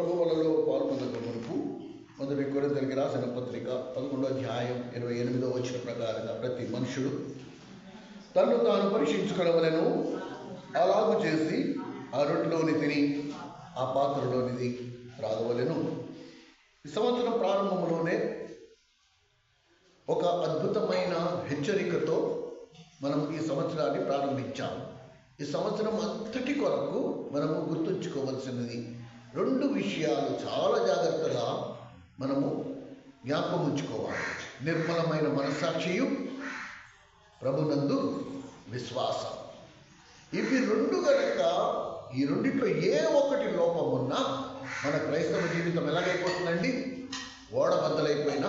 ప్రభు వలలో పాల్గొనక మునుపు మొదటి కొరింథీయులకు రాసిన పత్రిక 11వ అధ్యాయం 28వ వచనం ప్రకారంగా ప్రతి మనుషుడు తన్ను తాను పరీక్షించుకొనవలెను, అలాగు చేసి ఆ రొట్టెలోని తిని ఆ పాత్రలోనిది త్రాగవలెను. ఈ సంవత్సరం ప్రారంభంలోనే ఒక అద్భుతమైన హెచ్చరికతో మనం ఈ సంవత్సరాన్ని ప్రారంభించాము. ఈ సంవత్సరం అంతటి కొరకు మనము గుర్తుంచుకోవలసినది 2 విషయాలు చాలా జాగ్రత్తగా మనము జ్ఞాపకం ఉంచుకోవాలి. నిర్మలమైన మనస్సాక్షియు, ప్రభునందు విశ్వాసం. ఇవి 2 గనక ఈ రెండిట్లో ఏ ఒక్కటి లోపం ఉన్నా మన క్రైస్తవ జీవితం ఎలాగైపోతుందండి? ఓడబద్దలైపోయిన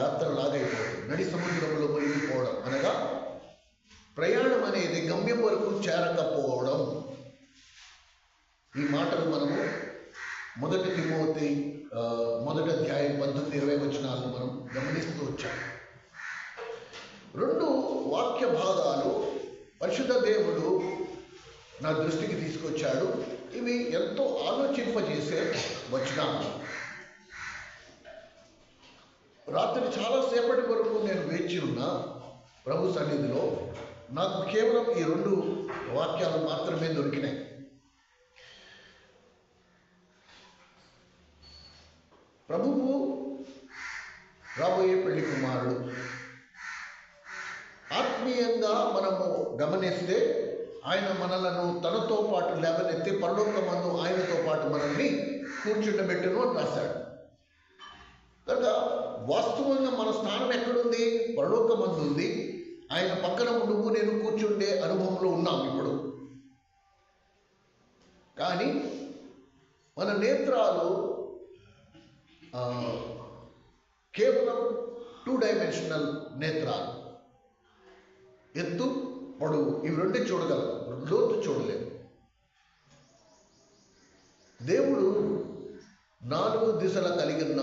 యాత్రలాగైపోతుంది. నడి సముద్రంలో మునిగిపోవడం అనగా ప్రయాణం అనేది గమ్యం వరకు చేరకపోవడం. ఈ మాటలు మనము మొదటి తిమోతి 1వ అధ్యాయం 19-20 వచనాలను మనం గమనిస్తూ వచ్చాం. 2 వాక్య భాగాలు పరిశుద్ధ దేవుడు నా దృష్టికి తీసుకొచ్చాడు. ఇవి ఎంతో ఆలోచింపజేసే వచనాలు. రాత్రి చాలాసేపటి వరకు నేను వేచి ఉన్నా ప్రభు సన్నిధిలో. నాకు కేవలం ఈ 2 వాక్యాలు మాత్రమే దొరికినాయి. ప్రభువు రాబోయే పెళ్లి కుమారుడు. ఆత్మీయంగా మనము గమనిస్తే ఆయన మనలను తనతో పాటు లేవనెత్తి పరలోకమందు ఆయనతో పాటు మనల్ని కూర్చుండబెట్టును అని రాశాడు. కనుక వాస్తవంగా మన స్థానం ఎక్కడుంది? పరలోకమందు ఉంది. ఆయన పక్కన నువ్వు నేను కూర్చుండే అనుభవంలో ఉన్నాం ఇప్పుడు. కానీ మన నేత్రాలు కేవలం 2 డైమెన్షనల్ నేత్రాలు. ఎత్తు, పొడవు ఇవి 2 చూడగలం, లోతు చూడలేము. దేవుడు 4 దిశల కలిగిన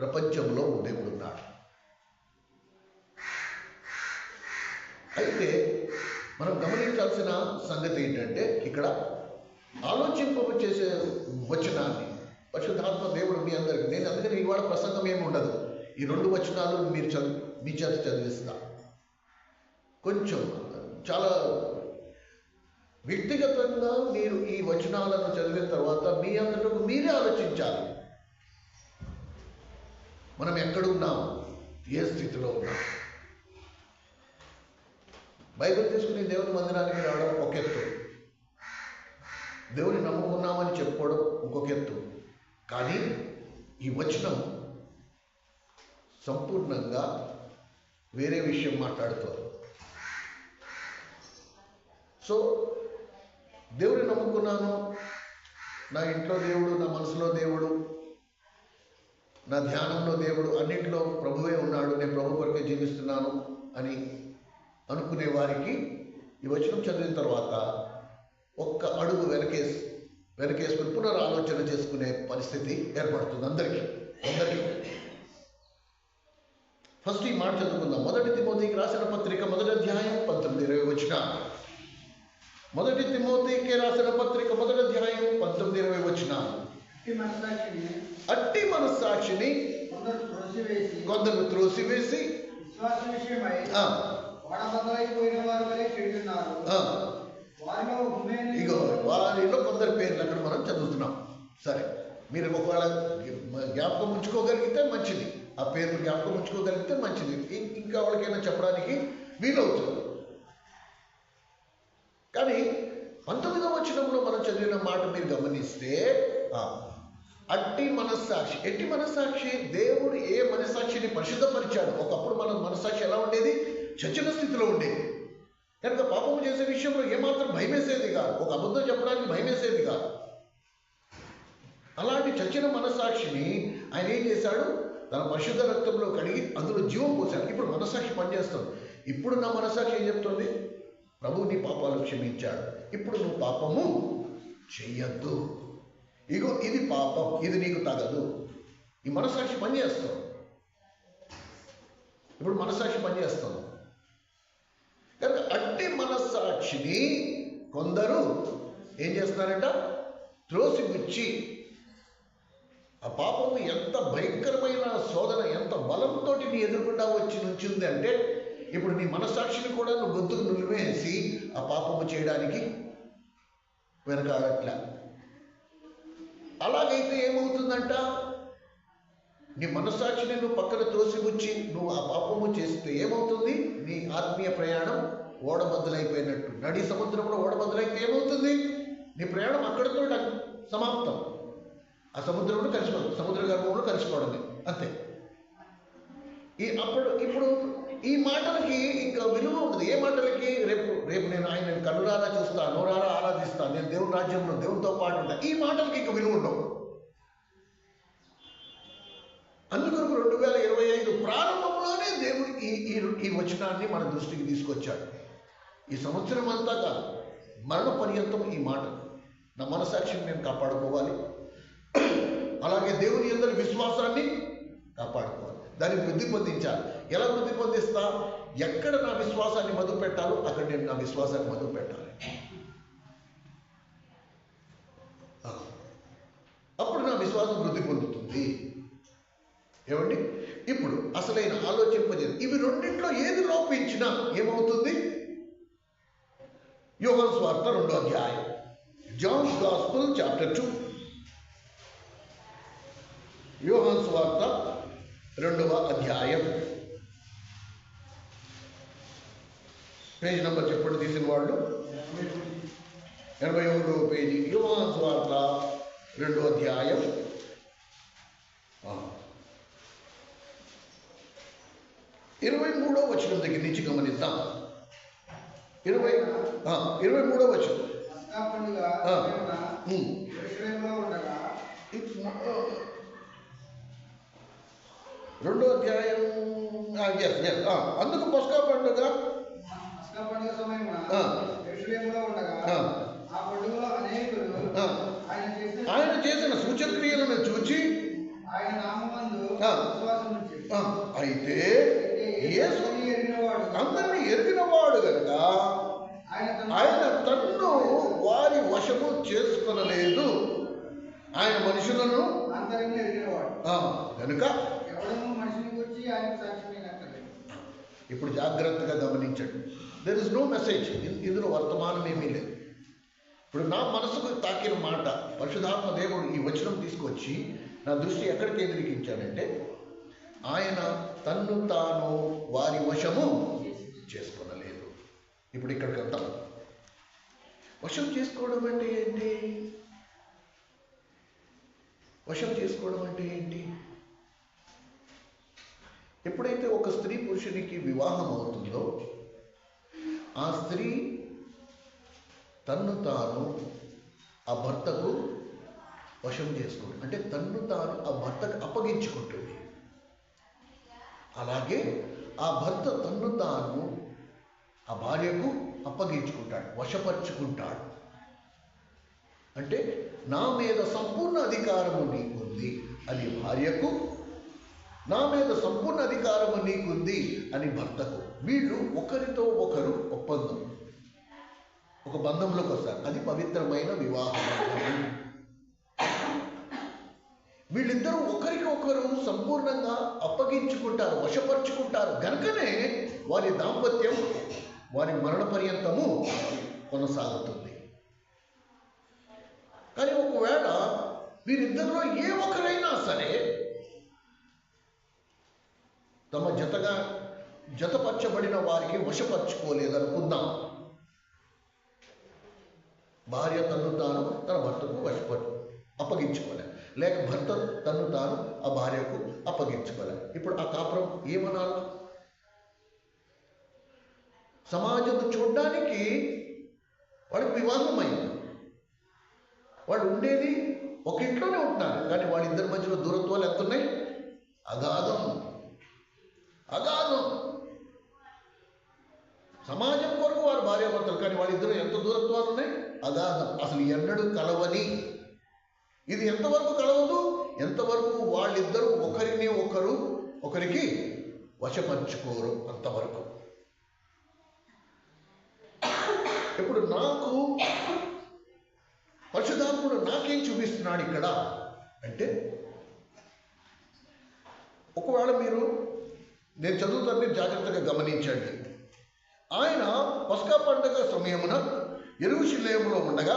ప్రపంచంలో దేవుడు ఉన్నాడు. అయితే మనం గమనించాల్సిన సంగతి ఏంటంటే, ఇక్కడ ఆలోచింప చేసే వచనాన్ని పరిశుద్ధాత్మ దేవుడు మీ అందరికీ, నేను అందుకని ఇవాళ ప్రసంగం ఏమి ఉండదు. ఈ 2 వచనాలు మీరు మీ చేత చదివిస్తా. కొంచెం చాలా వ్యక్తిగతంగా మీరు ఈ వచనాలను చదివిన తర్వాత మీ అందరికీ మీరే ఆలోచించాలి. మనం ఎక్కడున్నాం, ఏ స్థితిలో ఉన్నాం. బైబిల్ తీసుకుని దేవుని మందిరానికి రావడం ఒక ఎత్తు, దేవుని నమ్ముకున్నామని చెప్పుకోవడం ఇంకొక ఎత్తు. కానీ ఈ వచనం సంపూర్ణంగా వేరే విషయం మాట్లాడుతుంది. సో దేవుని నమ్ముకున్నాను, నా ఇంట్లో దేవుడు, నా మనసులో దేవుడు, నా ధ్యానంలో దేవుడు, అన్నింటిలో ప్రభువే ఉన్నాడు, నేను ప్రభు కొరకే జీవిస్తున్నాను అని అనుకునే వారికి ఈ వచనం చదివిన తర్వాత ఒక్క అడుగు వెనకేసుకుని పునరాలోచన చేసుకునే పరిస్థితి ఏర్పడుతుంది అందరికీ. ఫస్ట్ ఈ మాట చదువుకుందాం. 1 తిమోతికి రాసిన పత్రిక 1వ అధ్యాయం 19-20 వచనాలు. 1 తిమోతికి రాసిన పత్రిక 1వ అధ్యాయం 19-20 వచనాలు. అట్టి మనస్సాక్షిని కొందరు త్రోసివేసి ఇగో వారిలో కొందరు పేర్లు అక్కడ మనం చదువుతున్నాం. సరే, మీరు ఒకవేళ జ్ఞాపకం ఉంచుకోగలిగితే మంచిది, ఆ పేర్లు జ్ఞాపకం ఉంచుకోగలిగితే మంచిది, ఇంకా వాళ్ళకైనా చెప్పడానికి వీలవుతుంది. కానీ 19వ వచనంలో మనం చదివిన మాట మీరు గమనిస్తే, అట్టి మనస్సాక్షి. ఎట్టి మనస్సాక్షి? దేవుడు ఏ మనస్సాక్షిని పరిశుద్ధపరిచాడు. ఒకప్పుడు మన మనస్సాక్షి ఎలా ఉండేది? చచ్చిన స్థితిలో ఉండేది. కనుక పాపం చేసే విషయంలో ఏమాత్రం భయమేసేది కాదు, ఒక అబద్ధం చెప్పడానికి భయమేసేది కాదు. అలాంటి చచ్చిన మనస్సాక్షిని ఆయన ఏం చేశాడు? తన పరిశుద్ధ రక్తంలో కడిగి అందులో జీవం పోశాడు. ఇప్పుడు మనస్సాక్షి పనిచేస్తుంది. ఇప్పుడు నా మనస్సాక్షి ఏం చెప్తుంది? ప్రభు నీ పాపాలు క్షమించాడు, ఇప్పుడు నువ్వు పాపము చెయ్యొద్దు, ఇగో ఇది పాపం, ఇది నీకు తగదు. ఈ మనస్సాక్షి పనిచేస్తుంది. ఇప్పుడు మనస్సాక్షి పనిచేస్తుంది. కనుక అట్టి మనస్సాక్షిని కొందరు ఏం చేస్తున్నారంట? త్రోసిపుచ్చి ఆ పాపము ఎంత భయంకరమైన శోధన, ఎంత బలంతో నీ ఎదురుకుండా వచ్చి నుంచింది అంటే, ఇప్పుడు నీ మనస్సాక్షిని కూడా నువ్వు గొంతుకు నులివేసి ఆ పాపము చేయడానికి వెనకాడట్లా. అలాగైతే ఏమవుతుందంట, నీ మనస్సాక్షిని నువ్వు పక్కన తోసిపుచ్చి నువ్వు ఆ పాపము చేస్తే ఏమవుతుంది? నీ ఆత్మీయ ప్రయాణం ఓడబద్దలైపోయినట్టు. నడి సముద్రంలో ఓడబద్దలైతే ఏమవుతుంది? నీ ప్రయాణం అక్కడితో సమాప్తం. ఆ సముద్రంలో కలిసిపోతుంది, సముద్ర గర్భంలో కలిసిపోవడమే, అంతే. ఇప్పుడు ఈ మాటలకి ఇంకా విలువ ఉండదు. ఏ మాటలకి? రేపు నేను ఆయన కన్నురారా చూస్తా, నోరారా ఆరాధిస్తా, నేను దేవుని రాజ్యంలో దేవునితో పాటు ఉంటా, ఈ మాటలకి ఇంకా విలువ ఉండవు. అందుకొరకు 2025 ప్రారంభంలోనే దేవుడు ఈ వచనాన్ని మన దృష్టికి తీసుకొచ్చాడు. ఈ సంవత్సరం అంతా కాదు, మరణ పర్యంతం ఈ మాట. నా మనసాక్షిని నేను కాపాడుకోవాలి, అలాగే దేవుని యందు విశ్వాసాన్ని కాపాడుకోవాలి, దాన్ని వృద్ధి పొందించాలి. ఎలా వృద్ధి పొందిస్తా? ఎక్కడ నా విశ్వాసాన్ని మొదలు పెట్టాలో అక్కడ నేను నా విశ్వాసాన్ని మొదలు పెట్టాలి. అప్పుడు నా విశ్వాసం వృద్ధి పొందుతుంది. ఏమండి? ఇప్పుడు అసలైన ఆలోచింపజేది, ఇవి రెండింటిలో ఏది లోపించినా ఏమవుతుంది? యోహాను సువార్త 2వ అధ్యాయం, జాన్స్ గాస్పెల్ చాప్టర్ 2. యోహాను సువార్త 2వ అధ్యాయం, పేజ్ నెంబర్ చెప్పండి తీసిన వాళ్ళు. 81వ పేజీ, యోహాను సువార్త 2వ అధ్యాయం 23వ వచనం దగ్గర నుంచి గమనిద్దాం. 23వ వచనం. 2వ అధ్యాయం. అందుకు పస్కా పండుగ ఆయన చేసిన సూచక్రియలను చూచి అయితే యేసు అందరినీ ఎరిగినవాడు కనుక ఆయన తన్ను వారి వశము చేసుకొనలేదు. ఆయన మనుషులను కనుక. ఇప్పుడు జాగ్రత్తగా గమనించండి. దెర్ ఇస్ నో మెసేజ్, ఇందులో వర్తమానం ఏమీ లేదు. ఇప్పుడు నా మనసుకు తాకిన మాట పరిశుద్ధాత్మ దేవుడు ఈ వచనం తీసుకొచ్చి నా దృష్టి ఎక్కడ కేంద్రీకరించాడంటే, ఆయన తన్ను తాను వారి వశము చేసుకొనలేదు. ఇప్పుడు ఇక్కడికి వద్దాం. వశం చేసుకోవడం అంటే ఏంటి? వశం చేసుకోవడం అంటే ఏంటి? ఎప్పుడైతే ఒక స్త్రీ పురుషునికి వివాహం అవుతుందో, ఆ స్త్రీ తన్ను తాను ఆ భర్తకు వశం చేసుకుంటుంది. అంటే తన్ను తాను ఆ భర్తకు అప్పగించుకుంటుంది. అలాగే ఆ భర్త తన్ను తాను ఆ భార్యకు అప్పగించుకుంటాడు, వశపరుచుకుంటాడు. అంటే నా మీద సంపూర్ణ అధికారము నీకుంది అని భార్యకు, నా మీద సంపూర్ణ అధికారము నీకుంది అని భర్తకు. వీళ్ళు ఒకరితో ఒకరు ఒప్పందం, ఒక బంధంలోకి వస్తారు. అది పవిత్రమైన వివాహం. వీళ్ళిద్దరూ ఒకరికి ఒకరు సంపూర్ణంగా అప్పగించుకుంటారు, వశపరుచుకుంటారు. గనుకనే వారి దాంపత్యం వారి మరణ పర్యంతము కొనసాగుతుంది. కానీ ఒకవేళ వీరిద్దరిలో ఏ ఒకరైనా సరే తమ జతపరచబడిన వారికి వశపరుచుకోలేదనుకుందాం. భార్య తన్ను తాను తన భర్తకు అప్పగించుకోలే, లేక భర్త తన్ను తాను ఆ భార్యకు అప్పగించుకోలే. ఇప్పుడు ఆ కాపురం ఏమనాలి? సమాజం చూడడానికి వాడికి వివాహం అయింది, వాళ్ళు ఉండేది ఒక ఇంట్లోనే ఉంటున్నారు. కానీ వాళ్ళిద్దరి మధ్యలో దూరత్వాలు ఎంత ఉన్నాయి? అగాధం. సమాజం కొరకు వారు భార్యాభర్తలు, కానీ వాళ్ళిద్దరూ ఎంత దూరత్వాలు ఉన్నాయి? అగాధం. అసలు ఎన్నడూ కలవని. ఇది ఎంతవరకు కలవదు? ఎంతవరకు వాళ్ళిద్దరూ ఒకరికి వశపరుచుకోరు, అంతవరకు. ఇప్పుడు నాకు పరిశుద్ధాత్ముడు నాకేం చూపిస్తున్నాడు ఇక్కడ అంటే, ఒకవేళ నేను చదువుతాను, మీరు జాగ్రత్తగా గమనించండి. ఆయన పస్కా పండుగ సమయమున యెరూషలేములో ఉండగా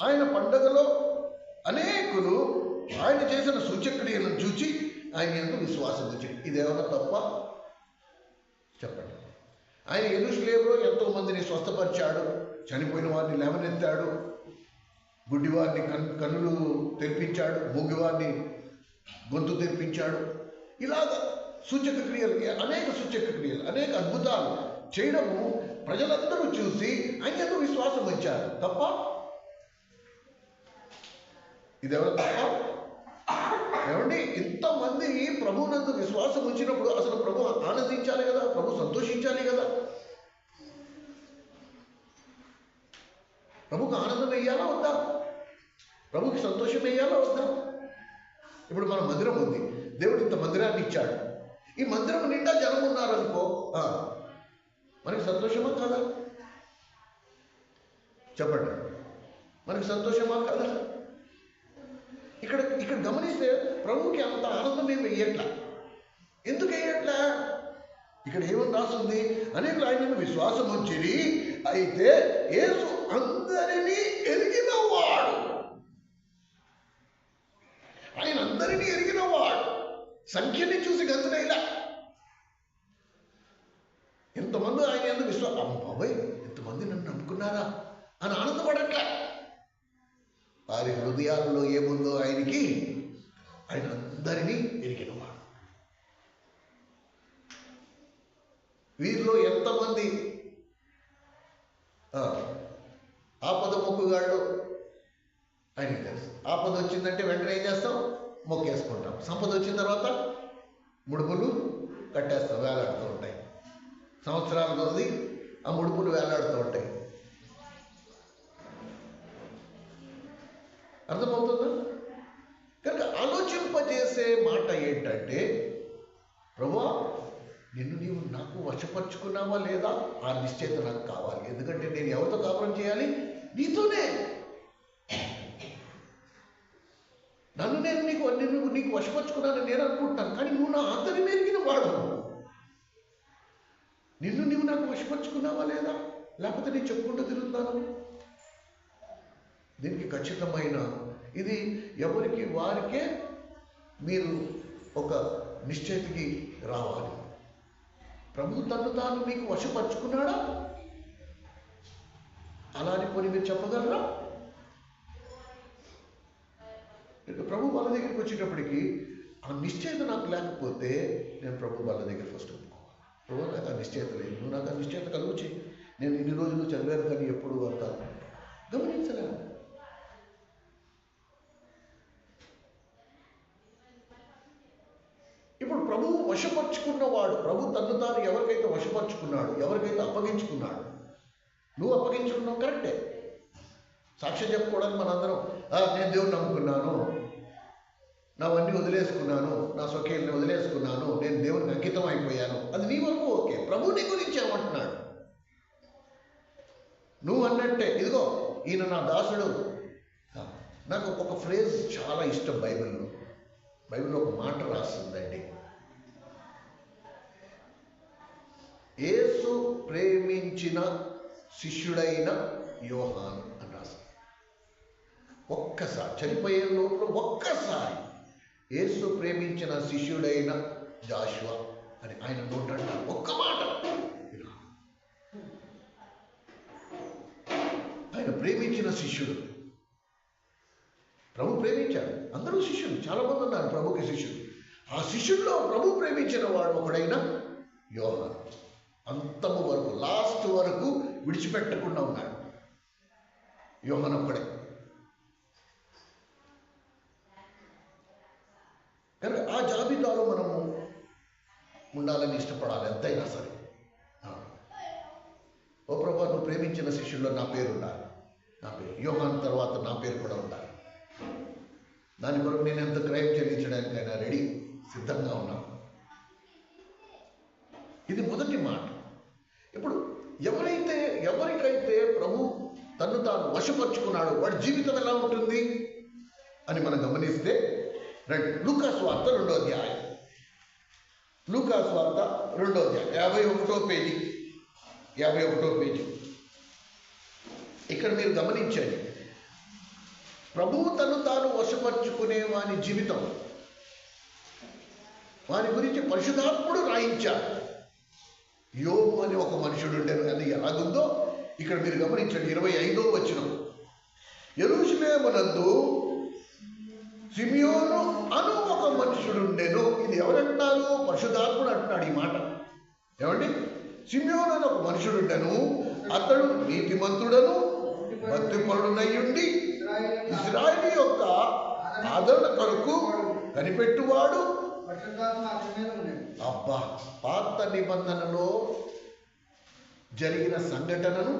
ఆయన పండుగలో అనేకులు ఆయన చేసిన సూచక్రియలను చూచి ఆయన యందు విశ్వాసం వచ్చింది. ఇదేమన్నా తప్ప? చెప్పండి. ఆయన యెరూషలేములో ఎంతో మందిని స్వస్థపరిచాడు, చనిపోయిన వారిని లేవనెత్తాడు, గుడ్డివారిని కన్నులు తెరిపించాడు, మూగివారిని గొంతు తెరిపించాడు. ఇలాగ సూచక క్రియలు, అనేక సూచక క్రియలు, అనేక అద్భుతాలు చేయడము ప్రజలందరూ చూసి ఆయన విశ్వాసం వచ్చారు. తప్ప? ఇదెవరు తప్ప? ఏమండి, ఇంతమంది ప్రభువునందు విశ్వాసం వచ్చినప్పుడు అసలు ప్రభు ఆనందించాలి కదా, ప్రభు సంతోషించాలి కదా. ప్రభుకి ఆనందం వేయాలా వద్దా? ప్రభుకి సంతోషం వేయాలా వద్దా? ఇప్పుడు మన మందిరం ఉంది, దేవుడు ఇంత మందిరాన్ని ఇచ్చాడు, ఈ మందిరం నిండా జనం ఉన్నారనుకో, మనకి సంతోషమా కదా? చెప్పండి, మనకి సంతోషమా కదా? ఇక్కడ గమనిస్తే ప్రభువుకి అంత ఆనందం ఏమి వేయట్లా. ఎందుకు వేయట్లా? ఇక్కడ ఏమని రాస్తుంది? అనేకులు ఆయన విశ్వాసం వచ్చింది, అయితే యేసు అందరినీ ఎరిగినవాడు. ఆయన అందరినీ ఎరిగినవాడు, సంఖ్యని చూసి గంతునైలా. ఎంతమంది ఆయన ఎందుకు విశ్వాసం, బాబాయ్ ఎంతమంది నన్ను నమ్ముకున్నారా అని ఆనందపడట్లే. వారి హృదయాల్లో ఏముందో ఆయనకి, ఆయన అందరినీ ఎరిగినవాడు. వీరిలో ఎంతమంది ఆపద మొక్కుగాళ్ళు ఆయనకి తెలుసు. ఆపద వచ్చిందంటే వెంటనే ఏం చేస్తాం? మొక్కేసుకుంటాం. సంపద వచ్చిన తర్వాత ముడుపులు కట్టేస్తాం, వేలాడుతూ ఉంటాయి. సంవత్సరాల కొద్ది ఆ ముడుపులు వేలాడుతూ ఉంటాయి. అర్థమవుతుందా? కనుక ఆలోచింపజేసే మాట ఏంటంటే, ప్రభువా నీవు నాకు వశపరుచుకున్నావా లేదా? ఆ నిశ్చయత నాకు కావాలి. ఎందుకంటే నేను ఎవరితో కాపురం చేయాలి? నీతోనే. నేను నీకు వశపరుచుకున్నానని నేను అనుకుంటాను, కానీ నువ్వు నా అంతని మెరిగిన వాడు. నీవు నాకు వశపరుచుకున్నావా లేదా? లేకపోతే నేను చెప్పుకుంటూ తిరుగుతాను. దీనికి ఖచ్చితమైన ఇది ఎవరికి వారికే మీరు ఒక నిశ్చయితకి రావాలి. ప్రభు తను తాను మీకు వశపరుచుకున్నాడా? అలా అని పోనీ మీరు చెప్పగలరా? ప్రభు వాళ్ళ దగ్గరికి వచ్చేటప్పటికి ఆ నిశ్చయిత నాకు లేకపోతే నేను ప్రభు వాళ్ళ దగ్గర ఫస్ట్ ఒప్పుకోవాలి. ప్రభు నాకు ఆ నిశ్చయిత లేదు, నువ్వు నాకు ఆ నిశ్చయిత కలుగు చేయి. నేను ఇన్ని రోజులు చదివాను కానీ ఎప్పుడు అంత గమనించలే. ఇప్పుడు ప్రభువు వశపరుచుకున్నవాడు, ప్రభు తను తాను ఎవరికైతే వశపరుచుకున్నాడు, ఎవరికైతే అప్పగించుకున్నాడు, నువ్వు అప్పగించుకున్నావు కరెక్టే. సాక్ష్యం చెప్పుకోవడానికి మనందరం నేను దేవుని నమ్ముకున్నాను, నావన్నీ వదిలేసుకున్నాను, నా స్వకీయాన్ని వదిలేసుకున్నాను, నేను దేవునికి అంకితం అయిపోయాను, అది నీ వరకు ఓకే. ప్రభు నీ గురించి ఏమంటున్నాడు? నువ్వు అన్నట్టే, ఇదిగో ఈయన నా దాసుడు. నాకు ఒక ఫ్రేజ్ చాలా ఇష్టం. బైబిల్లో ఒక మాట రాస్తుందండి, యేసు ప్రేమించిన శిష్యుడైన యోహాను అని రాస్తుంది. ఒక్కసారి చనిపోయే లోపల ఒక్కసారి యేసు ప్రేమించిన శిష్యుడైన జాషువా అని ఆయన నోటంట ఒక్క మాట. ఆయన ప్రేమించిన శిష్యుడు. ప్రభు ప్రేమించాడు, అందరూ శిష్యులు, చాలా మంది ఉన్నారు ప్రభుకి శిష్యులు. ఆ శిష్యుల్లో ప్రభు ప్రేమించిన వాడు ఒకడైన యోహాను. అంతము వరకు, లాస్ట్ వరకు విడిచిపెట్టకుండా ఉన్నాడు యోహాను ఒక్కడే. కనుక ఆ జాబితాలో మనము ఉండాలని ఇష్టపడాలి ఎంతైనా సరే. ఓ ప్రభు, నువ్వు ప్రేమించిన శిష్యుల్లో నా పేరు ఉండాలి, నా పేరు యోహాను తర్వాత నా పేరు కూడా ఉండాలి. దాని కొరకు నేను ఎంత క్రయం చెల్లించడానికైనా రెడీ, సిద్ధంగా ఉన్నాను. ఇది మొదటి మాట. ఇప్పుడు ఎవరికైతే ప్రభు తను తాను వశపరుచుకున్నాడు వాడి జీవితం ఎలా ఉంటుంది అని మనం గమనిస్తే రండి, లూకా సువార్త 2వ అధ్యాయం లూకా సువార్త 2వ అధ్యాయం 51వ పేజీ. ఇక్కడ మీరు గమనించండి, ప్రభువు తను తాను వశపరుచుకునే వాని జీవితం, వాని గురించి పరిశుద్ధాత్ముడు రాయించాడు. యోబు అని ఒక మనుషుడు ఉండేను. అది ఎలాగుందో ఇక్కడ మీరు గమనించండి. 25వ వచనం, యెరూషలేమునందు సిమియోను అను ఒక మనుషుడు ఉండెను. ఇది ఎవరంటున్నారు? పరిశుద్ధాత్ముడు అంటున్నాడు ఈ మాట. ఏమండి? సిమియోను అని ఒక మనుషుడు ఉండెను, అతడు నీతిమంతుడను భక్తిపరుడునయ్యుండి ఇశ్రాయేలు యొక్క ఆదరణ కొరకు కనిపెట్టువాడు. అబ్బా, పాత నిబంధనలో జరిగిన సంఘటనను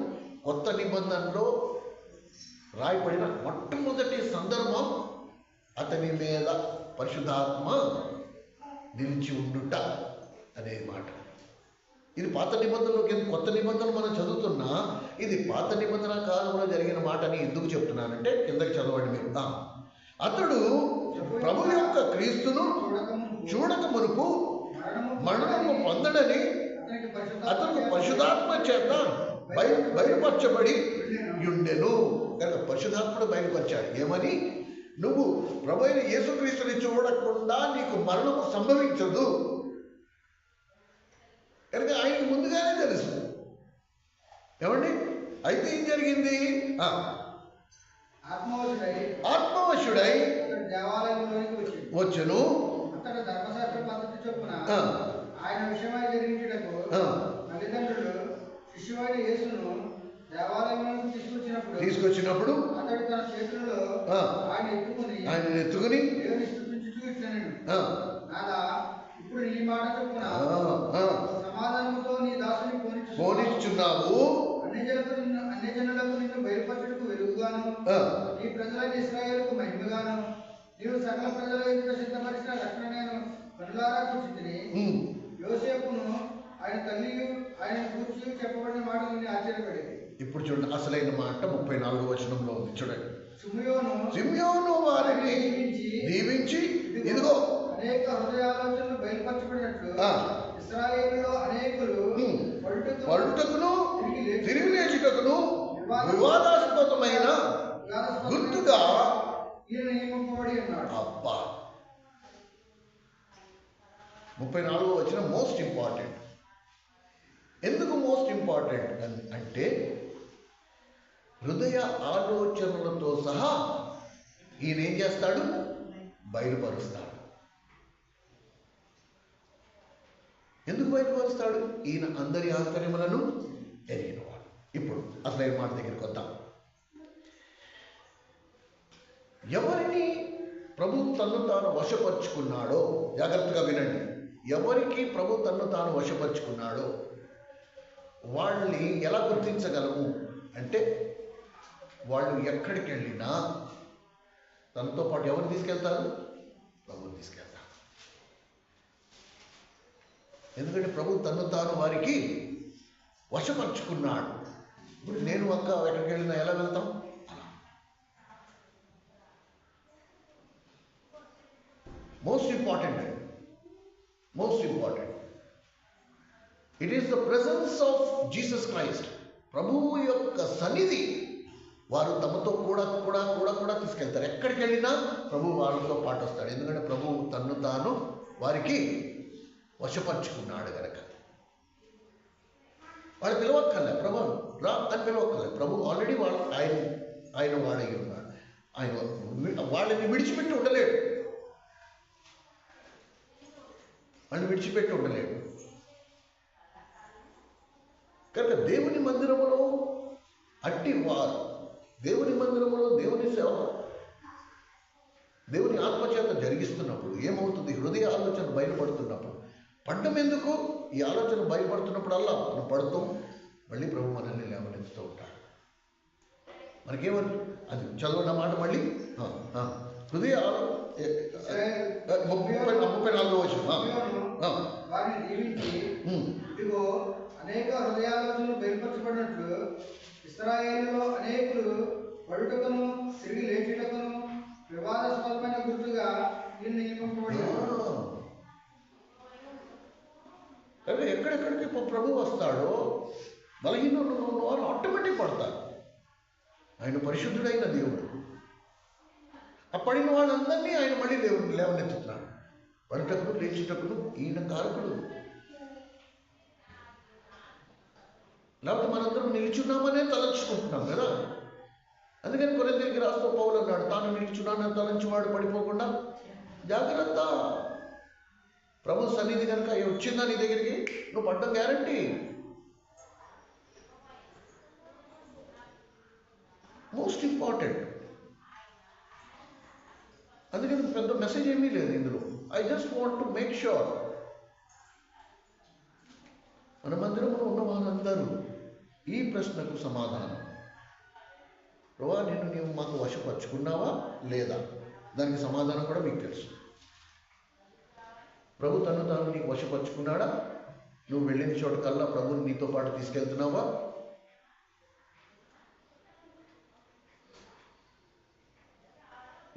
కొత్త నిబంధనలో రాయబడిన మొట్టమొదటి సందర్భం అతని మీద పరిశుద్ధాత్మ నిలిచి ఉండుట అనే మాట. ఇది పాత నిబంధనలోకి, కొత్త నిబంధనలు మనం చదువుతున్నా ఇది పాత నిబంధన కాలంలో జరిగిన మాట అని ఎందుకు చెప్తున్నానంటే, కిందకి చదవండి మీరు. అతడు ప్రభు యొక్క క్రీస్తును చూడక మునుపు మరణము పొందడని అతనికి పరిశుద్ధాత్మ చేత బయలుపరచబడి ఉండెను. కనుక పరిశుద్ధాత్ముడు బయలుపరిచాడు. ఏమని? నువ్వు ప్రభు అయిన యేసుక్రీస్తుని చూడకుండా నీకు మరణము సంభవించదు. కనుక ఆయనకు ముందుగానే తెలుసు. ఏమండి? అయితే ఏం జరిగింది? ఆత్మవశుడై వచ్చును. ధర్మశాస్త్ర పద్ధతి చొప్పున ఆయన విషయమై జరిగించుటకు తల్లిదండ్రులు శిష్యువైన యేసును దేవాలయంలోకి తీసుకొచ్చినప్పుడు అతడు తన చేతులలో ఆయన ఎత్తుకుని దేవుని స్తుతించుచూ ఇట్లనెను, నాదా, ఇప్పుడు నీ మాట చొప్పున సమాధానముతో నీ దాసుని పోనిచ్చుచున్నావు. అన్ని జనులకు నిన్ను బయలుపరచుటకు వెలుగుగాను, నీ ప్రజలైన ఇశ్రాయేలుకు మహిమగాను నీవు సకల ప్రజల ఎదుట సిద్ధపరిచిన రక్షణ నేను కనులారా చూచితిని. యోసేపును ఆయన తల్లి ఆయన కూర్చి చెప్పబడిన మాటలు విని ఆశ్చర్యపడేది. ఇప్పుడు చూడండి, అసలైన మాట 34వ వచనంలో ఉంది. చూడండి, సిమియోను వారిని దీవించి ఇదిగో అనేక హృదయాలోచనలు బయలుపరచబడినట్లు ఇశ్రాయేలులో అనేకులు పడుటకును తిరిగి లేచుటకును వివాదాస్పదమైన గుర్తుగా ఈయన నియమింపబడి ఉన్నాడు. అబ్బా, 34వ వచనం మోస్ట్ ఇంపార్టెంట్. ఎందుకు మోస్ట్ ఇంపార్టెంట్ అంటే, హృదయ ఆలోచనలతో సహా ఈయన ఏం చేస్తాడు? బయలుపరుస్తాడు. ఎందుకు బయలుపరుస్తాడు? ఈయన అందరి ఆంతర్యములను ఎరిగినవాడు. ఇప్పుడు అసలైన మాట దగ్గరికి వద్దాం. ఎవరిని ప్రభు తన్ను తాను వశపరుచుకున్నాడో జాగ్రత్తగా వినండి. ఎవరికి ప్రభు తన్ను తాను వశపరుచుకున్నాడో వాళ్ళని ఎలా గుర్తించగలము అంటే, వాళ్ళు ఎక్కడికి వెళ్ళినా తనతో పాటు ఎవరు తీసుకెళ్తారు? ప్రభువు తీసుకెళ్తారు. ఎందుకంటే ప్రభు తన్ను తాను వారికి వశపరుచుకున్నాడు. ఇప్పుడు నేను అక్క ఎక్కడికి వెళ్ళినా ఎలా వెళ్తాం? Most important, most important. It is the presence of Jesus Christ. ప్రభువు యొక్క సన్నిధి వారు తమతో కూడా కూడా కూడా కూడా తీసుకెళ్తారు. ఎక్కడికి వెళ్ళినా ప్రభువు వాళ్ళతో పాటు వస్తాడు. ఎందుకంటే ప్రభువు తన్ను తాను వారికి వశపరుచుకున్నాడు కనుక. వాళ్ళు పిలవక్కర్లే, ప్రభు రా అని పిలవక్కర్లే. ప్రభు ఆల్రెడీ ఆయన వాడై ఉన్నాడు. ఆయన వాళ్ళని విడిచిపెట్టి ఉండలేడు. వాళ్ళని విడిచిపెట్టి ఉండలేడు. కనుక దేవుని మందిరములో అట్టి వారు దేవుని మందిరములో దేవుని సేవ దేవుని ఆత్మచేత జరిగిస్తున్నప్పుడు ఏమవుతుంది? హృదయ ఆలోచన బయలుపడుతున్నప్పుడు పడ్డం ఎందుకు? ఈ ఆలోచన బయలుపడుతున్నప్పుడల్లా మనం పడుతూ మళ్ళీ ప్రభు మనల్ని లేవనెత్తుతూ ఉంటాడు. మనకేమని అది చదవడం మాట మళ్ళీ హృదయ 34వ వచనం. ఇదిగో అనేక హృదయాలోచనలు బయలుపరచబడినట్లు ఇశ్రాయేలులో అనేకులు పడుటకును తిరిగి లేచుటకును వివాదాస్పదమైన గుర్తుగా ఈయన నియమింపబడి. కనుక ఎక్కడెక్కడికి ప్రభు వస్తాడో బలహీనులు వారు ఆటోమేటిక్ పడతారు. ఆయన పరిశుద్ధుడైన దేవుడు. ఆ పడిన వాళ్ళందరినీ ఆయన మళ్ళీ లేవనెత్తుతున్నాడు. పడుటకును లేచుటకును ఈయన కారకుడు. లేకపోతే మనందరం నిలుచున్నామనే తలంచుకుంటున్నాం కదా. అందుకని కొరింథీయులకు రాస్తూ పౌలు అన్నాడు, తాను నిలుచున్నానని తలంచువాడు పడిపోకుండా జాగ్రత్త. ప్రభు సన్నిధి కనుక వచ్చిందా నీ దగ్గరికి, నువ్వు పడ్డం గ్యారంటీ. Most important. అందుకని పెద్ద మెసేజ్ ఏమీ లేదు ఇందులో. I just want to make sure మన మందిరంలో ఉన్న వాళ్ళందరూ ఈ ప్రశ్నకు సమాధానం, ప్రభువా నీవు మాకు వశపరుచుకున్నావా లేదా? దానికి సమాధానం కూడా మీకు తెలుసు. ప్రభు తాను నీకు వశపరుచుకున్నాడా? నువ్వు వెళ్ళిన చోటకల్లా ప్రభుని నీతో పాటు తీసుకెళ్తున్నావా?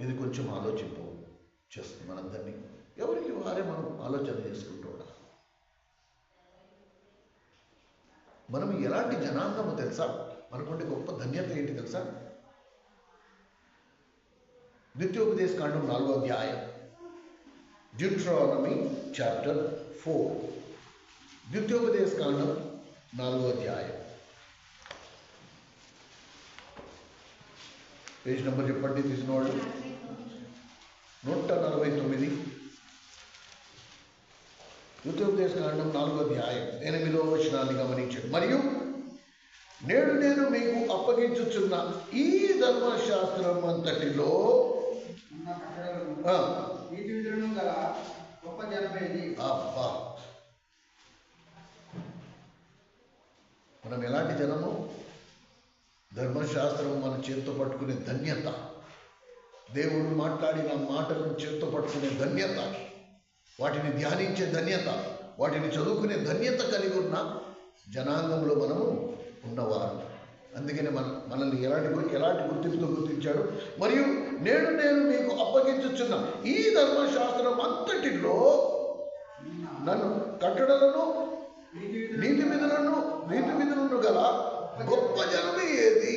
ఇది కొంచెం ఆలోచింపు చేస్తుంది మనందరినీ. ఎవరికి వారే మనం ఆలోచన చేసుకుంటూ ఉండాలి. మనం ఎలాంటి జనాంగము తెలుసా? మనకుండే గొప్ప ధన్యత ఏంటి తెలుసా? ద్వితీయోపదేశ కాండం 4వ అధ్యాయం, డ్యూట్రానమీ చాప్టర్ 4. ద్వితీయోపదేశ కాండం 4వ అధ్యాయం. పేజ్ నెంబర్ చెప్పండి తీసిన వాళ్ళు. 149. ద్వితీయోపదేశ కాండం 4వ అధ్యాయం 8వ వచనాన్ని గమనించండి. మరియు నేడు నేను మీకు అప్పగించుచున్న ఈ ధర్మశాస్త్రం అంతటిలో అబ్బా, మనం ఎలాంటి జనము? ధర్మశాస్త్రం మన చేత్తో పట్టుకునే ధన్యత, దేవుడు మాట్లాడిన మాటలను చేత్తో పట్టుకునే ధన్యత, వాటిని ధ్యానించే ధన్యత, వాటిని చదువుకునే ధన్యత కలిగి ఉన్న జనాంగంలో మనము ఉన్నవారు. అందుకనే మనల్ని ఎలాంటి గుర్తింపుతో గుర్తించాడు. మరియు నేను మీకు అప్పగించుచున్న ఈ ధర్మశాస్త్రం అంతటిలో నన్ను కట్టడలను నీతి విధులను గల గొప్ప జనమే ఏది?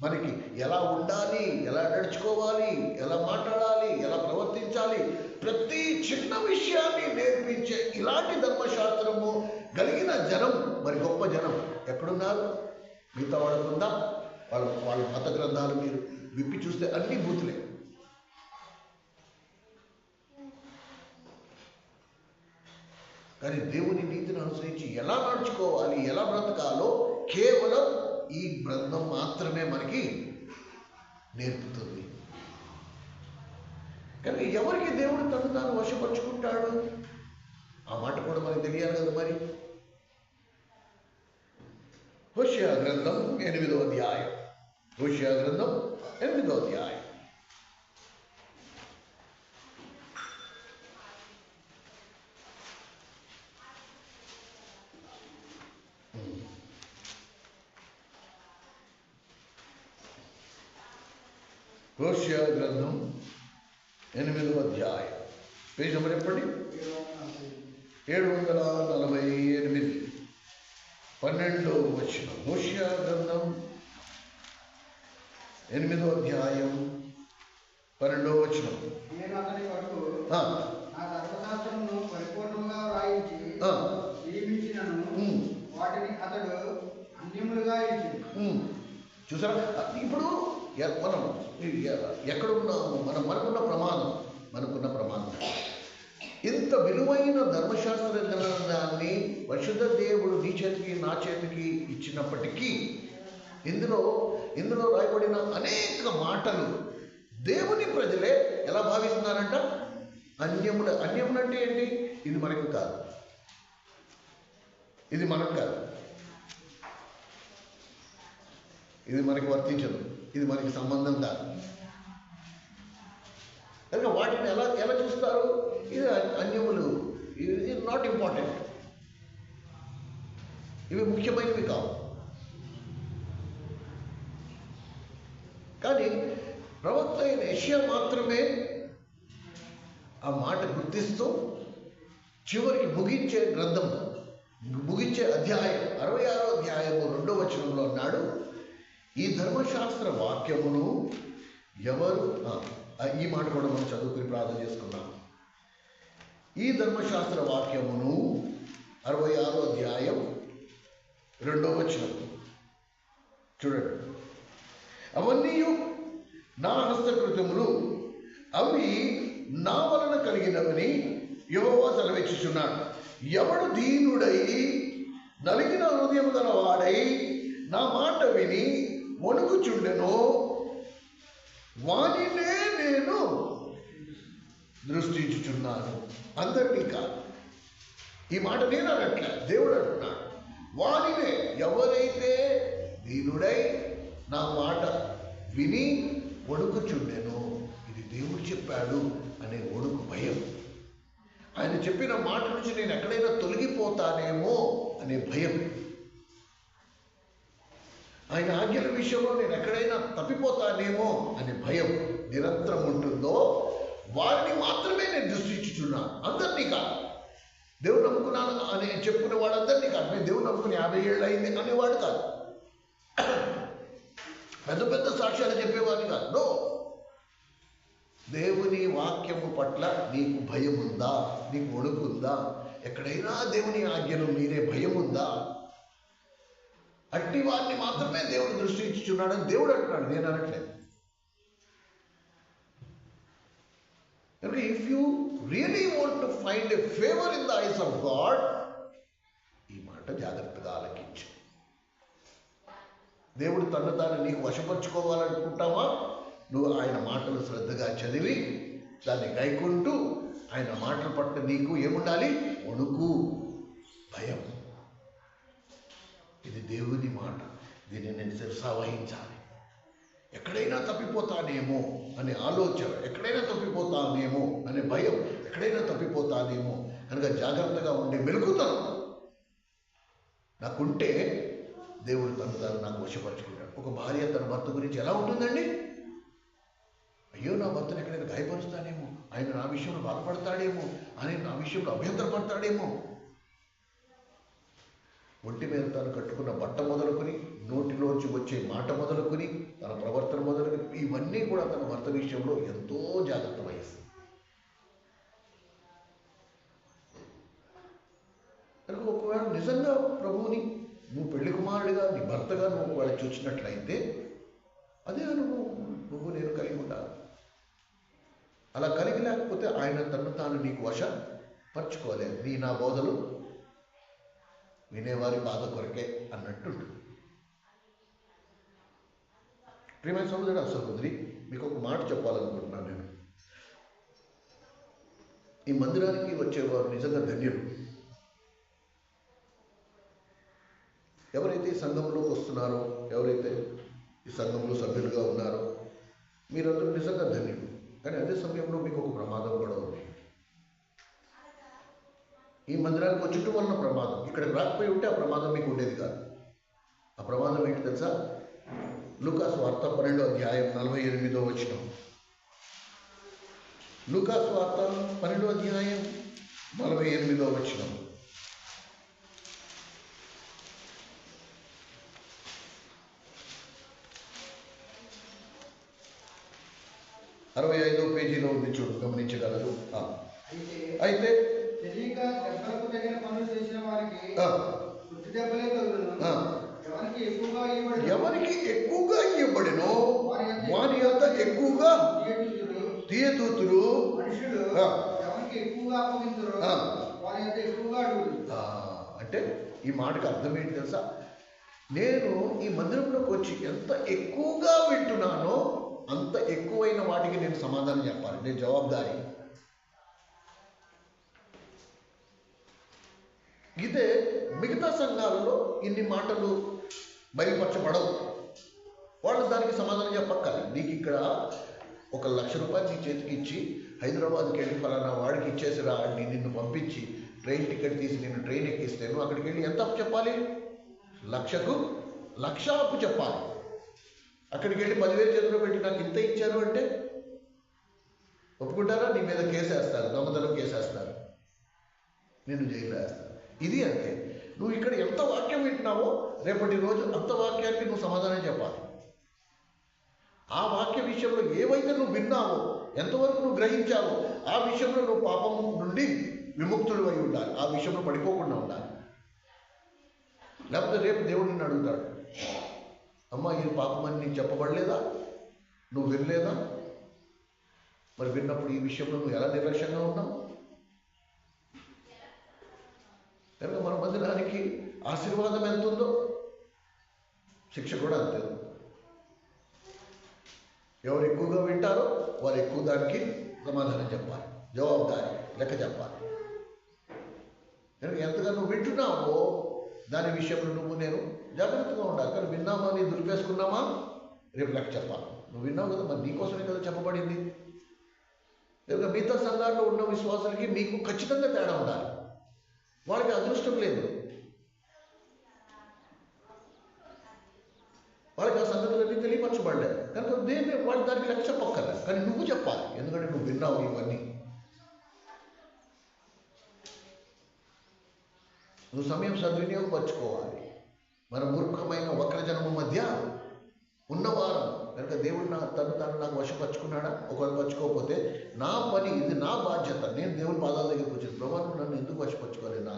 మనకి ఎలా ఉండాలి, ఎలా నడుచుకోవాలి, ఎలా మాట్లాడాలి, ఎలా ప్రవర్తించాలి, ప్రతి చిన్న విషయాన్ని నేర్పించే ఇలాంటి ధర్మశాస్త్రము కలిగిన జనం, మరి గొప్ప జనం ఎక్కడున్నారు? మిగతా వాళ్ళకుందా? వాళ్ళ మత గ్రంథాలు మీరు విప్పి చూస్తే అన్ని బూతులే. కానీ దేవుని నీతిని అనుసరించి ఎలా నడుచుకోవాలి, ఎలా బ్రతకాలో కేవలం ఈ గ్రంథం మాత్రమే మనకి నేర్పుతుంది. కానీ ఎవరికి దేవుడు తను తాను వశపరుచుకుంటాడు? ఆ మాట కూడా మనకు తెలియాలి కదా. మరి హోషేయ గ్రంథం 8వ అధ్యాయం, హోషేయ గ్రంథం 8వ అధ్యాయం. హోషేయ గ్రంథం 8వ అధ్యాయం, పేజ్ నెంబర్ చెప్పండి. 748, 12వ వచనం. హోషేయ గ్రంథం 8వ అధ్యాయం 12వ వచనం. నేను అతని కొరకు నా ధర్మశాస్త్రమును పరిపూర్ణంగా వ్రాయించి నియమించినను వాటిని అతడు అన్యములుగా ఇచ్చింది. చూసారా? ఇప్పుడు మనం ఎక్కడున్నాము? మనకున్న ప్రమాదం ఇంత విలువైన ధర్మశాస్త్ర గ్రంథాన్ని పరిశుద్ధ దేవుడు నీ చేతికి నా చేతికి ఇచ్చినప్పటికీ ఇందులో రాయబడిన అనేక మాటలు దేవుని ప్రజలే ఎలా భావిస్తున్నారంట? అన్యములు అంటే ఏంటి? ఇది మనకు కాదు, ఇది మనకు కాదు, ఇది మనకి వర్తించదు, ఇది మనకి సంబంధం కాదు. కనుక వాటిని ఎలా చూస్తారు? ఇది అన్యములు, ఇది నాట్ ఇంపార్టెంట్, ఇవి ముఖ్యమైనవి కావు. కానీ ప్రవక్త అయిన యెషయా మాత్రమే ఆ మాట గుర్తిస్తూ చివరికి ముగించే గ్రంథం ముగించే అధ్యాయం 66వ అధ్యాయము 2వ వచనంలో అన్నాడు, ఈ ధర్మశాస్త్ర వాక్యమును ఎవరు ఈ మాట కూడా మనం చదువుకుని ప్రార్థన చేసుకున్నాం. ఈ ధర్మశాస్త్ర వాక్యమును 66వ అధ్యాయం 2వ వచనం చూడండి. అవన్నీ నా హస్తకృతములు, అవి నా వలన కలిగినవని యెహోవా సెలవిచ్చుచున్నాడు. ఎవడు దీనుడై నలిగిన హృదయం గలవాడై నా మాట విని వణుకుచుండెనో వానినే నేను దృష్టించుచున్నాను. అందరినీ కాదు, ఈ మాట నేను అనట్లే, దేవుడు అంటున్నాడు. వానినే, ఎవరైతే దీనుడై నా మాట విని వణుకుచుండెనో, ఇది దేవుడు చెప్పాడు అనే వణుకు, భయం. ఆయన చెప్పిన మాట నుంచి నేను ఎక్కడైనా తొలగిపోతానేమో అనే భయం, ఆయన ఆజ్ఞల విషయంలో నేను ఎక్కడైనా తప్పిపోతానేమో అనే భయం నిరంతరం ఉంటుందో వారిని మాత్రమే నేను దృష్టించుచున్నాను. అందరినీ కాదు. దేవుడు నమ్ముకున్నాను అని చెప్పుకునే వాడందరినీ కాదు. నేను దేవుడు నమ్ముకుని 50 ఏళ్ళు అయింది అనేవాడు కాదు. పెద్ద పెద్ద సాక్ష్యాలు చెప్పేవాడిని కాదు. నో, దేవుని వాక్యము పట్ల నీకు భయం ఉందా? నీకు వణుకుందా? ఎక్కడైనా దేవుని ఆజ్ఞను మీరే భయం ఉందా? అట్టి వారిని మాత్రమే దేవుడు దృష్టించుచున్నాడని దేవుడు అంటున్నాడు, నేను అనట్లేదు. కనుక if you really want to find a favour in the eyes of God, ఈ మాట జాగ్రత్తగా ఆలకించు. దేవుడు తను తాను నీకు వశపరుచుకోవాలనుకుంటావా? నువ్వు ఆయన మాటలు శ్రద్ధగా చదివి దాన్ని గైకుంటూ ఆయన మాటల పట్ల నీకు ఏముండాలి? వణుకు, భయం. ఇది దేవుని మాట, దీన్ని నేను శిరసావహించాలి. ఎక్కడైనా తప్పిపోతానేమో అనే ఆలోచన, ఎక్కడైనా తప్పిపోతానేమో అనే భయం, ఎక్కడైనా తప్పిపోతానేమో కనుక జాగ్రత్తగా ఉండే మెలుకుతాను నాకుంటే దేవుడు తను నాకు వశపరుచుకుంటాడు. ఒక భార్య తన భర్త గురించి ఎలా ఉంటుందండి? అయ్యో, నా భర్తను ఎక్కడైనా గాయపరుస్తానేమో, ఆయన నా విషయంలో బాధపడతాడేమో, ఆయన నా విషయంలో అభ్యంతరపడతాడేమో. ఒంటి మీద తను కట్టుకున్న బట్ట మొదలుకొని, నోటిలోంచి వచ్చే మాట మొదలుకొని, తన ప్రవర్తన మొదలుకొని, ఇవన్నీ కూడా తన భర్త విషయంలో ఎంతో జాగ్రత్త వహిస్తుంది. కనుక ఒకవేళ నిజంగా ప్రభువుని నువ్వు పెళ్లి కుమారుడిగా, నీ భర్తగా నువ్వు వాళ్ళు చూసినట్లయితే అదే నువ్వు నేను కలిగి ఉండాలి. అలా కలిగి లేకపోతే ఆయన తను తాను నీకు వశపరచుకోలేదు. నీ నా బోధలు వినేవారి బాధ కొరకే అన్నట్టు. ప్రియమైన సహోదరుడు, సహోదరి, మీకు ఒక మాట చెప్పాలనుకుంటున్నాను నేను. ఈ మందిరానికి వచ్చేవారు నిజంగా ధన్యులు. ఎవరైతే ఈ సంఘంలోకి వస్తున్నారో, ఎవరైతే ఈ సంఘంలో సభ్యులుగా ఉన్నారో, మీరందరూ నిజంగా ధన్యులు. కానీ అదే సమయంలో మీకు ఒక ప్రమాదం కూడా ఉంది. ఈ మందిరానికి వచ్చటం వలన ప్రమాదం, ఇక్కడికి రాకపోయి ఉంటే ఆ ప్రమాదం మీకు ఉండేది కాదు. ఆ ప్రమాదం ఏంటి తెలుసా? లూకాసు వార్త 12వ అధ్యాయం 48వ వచనం. లూకాసు వార్త 12వ అధ్యాయం 48వ వచనం. అరవై 65వ పేజీలో ఉంది, చూడు, గమనించగలరు. అయితే తెలియక దెబ్బలకు తగిన పనులు చేసిన వారికి వృత్తి దెబ్బలే తగులును. ఎవరికి ఎక్కువగా ఇవ్వబడినో వారి యొక్క ఎక్కువగా తీయతూతురు. మనుషులు ఎవరికి ఎక్కువగా అప్పగించరు వారి యొక్క ఎక్కువగా అడుగులు. అంటే ఈ మాటకు అర్థం ఏంటి తెలుసా? నేను ఈ మందిరంలోకి వచ్చి ఎంత ఎక్కువగా వింటున్నానో అంత ఎక్కువైన వాటికి నేను సమాధానం చెప్పాలి. నేను జవాబుదారి. ఇదే మిగతా సంఘాలలో ఇన్ని మాటలు బయలుపరచబడవు. వాళ్ళు దానికి సమాధానం చెప్పక్కర్లేదు. నీకు ఇక్కడ 1 లక్ష రూపాయలు నీ చేతికి ఇచ్చి హైదరాబాద్కి వెళ్ళి ఫలానా వాడికి ఇచ్చేసిరా అని నిన్ను పంపించి ట్రైన్ టికెట్ తీసి నిన్ను ట్రైన్ ఎక్కిస్తే నువ్వు అక్కడికి వెళ్ళి ఎంత అప్పు చెప్పాలి? 1,00,000 అప్పు చెప్పాలి. అక్కడికి వెళ్ళి 10,000 చేతిలో పెట్టి నాకు ఇంత ఇచ్చారు అంటే ఒప్పుకుంటారా? నీ మీద కేసేస్తారు, దొంగతనం కేసేస్తారు, నిన్ను జైల్లో వేస్తారు. ఇది అంతే. నువ్వు ఇక్కడ ఎంత వాక్యం వింటున్నావో రేపటి రోజు అంత వాక్యానికి నువ్వు సమాధానం చెప్పాలి. ఆ వాక్య విషయంలో ఏవైతే నువ్వు విన్నావో, ఎంతవరకు నువ్వు గ్రహించావో, ఆ విషయంలో నువ్వు పాపం నుండి విముక్తుడు అయి ఉండాలి. ఆ విషయంలో పడిపోకుండా ఉండాలి. లేకపోతే రేపు దేవుడు నిన్ను అడుగుతాడు, అమ్మ ఇది పాపం అని నీకు చెప్పబడలేదా, నువ్వు వినలేదా? మరి విన్నప్పుడు ఈ విషయంలో నువ్వు ఎలా నిర్లక్ష్యంగా ఉన్నావు? కనుక మన మందిరానికి ఆశీర్వాదం ఎంత ఉందో శిక్ష కూడా అంతే. ఎవరు ఎక్కువగా వింటారో వారు ఎక్కువ దానికి సమాధానం చెప్పాలి, జవాబుదారి లెక్క చెప్పాలి. కనుక ఎంతగా నువ్వు వింటున్నావో దాని విషయంలో నువ్వు నేను జాగ్రత్తగా ఉండాలి. కానీ విన్నామా, నీ దులిపేసుకున్నామా, రేపు లెక్క చెప్పాలి. నువ్వు విన్నావు కదా, మరి నీకోసమే కదా చెప్పబడింది. కనుక మిగతా సంఘాల్లో ఉన్న విశ్వాసాలకి మీకు ఖచ్చితంగా తేడా ఉండాలి. వాళ్ళకి అదృష్టం లేదు, వాళ్ళకి ఆ సంగతులన్నీ తెలియపరచబడలేదు. కనుక దేన్ని వాళ్ళు దానికి లెక్క చెప్పక్కర్లేదు. కానీ నువ్వు చెప్పాలి, ఎందుకంటే నువ్వు విన్నావు ఇవన్నీ. నువ్వు సమయం సద్వినియోగపరచుకోవాలి. మన మూర్ఖమైన వక్రజనము మధ్య ఉన్నవారం కనుక దేవుడు తను నాకు వశపరుచుకున్నాడా? ఒకవేళ పరుచుకోకపోతే నా పని, ఇది నా బాధ్యత. నేను దేవుని పాదాల దగ్గరికి వచ్చాను, ప్రభు నువ్వు నన్ను ఎందుకు వశపరుచుకోలేదు,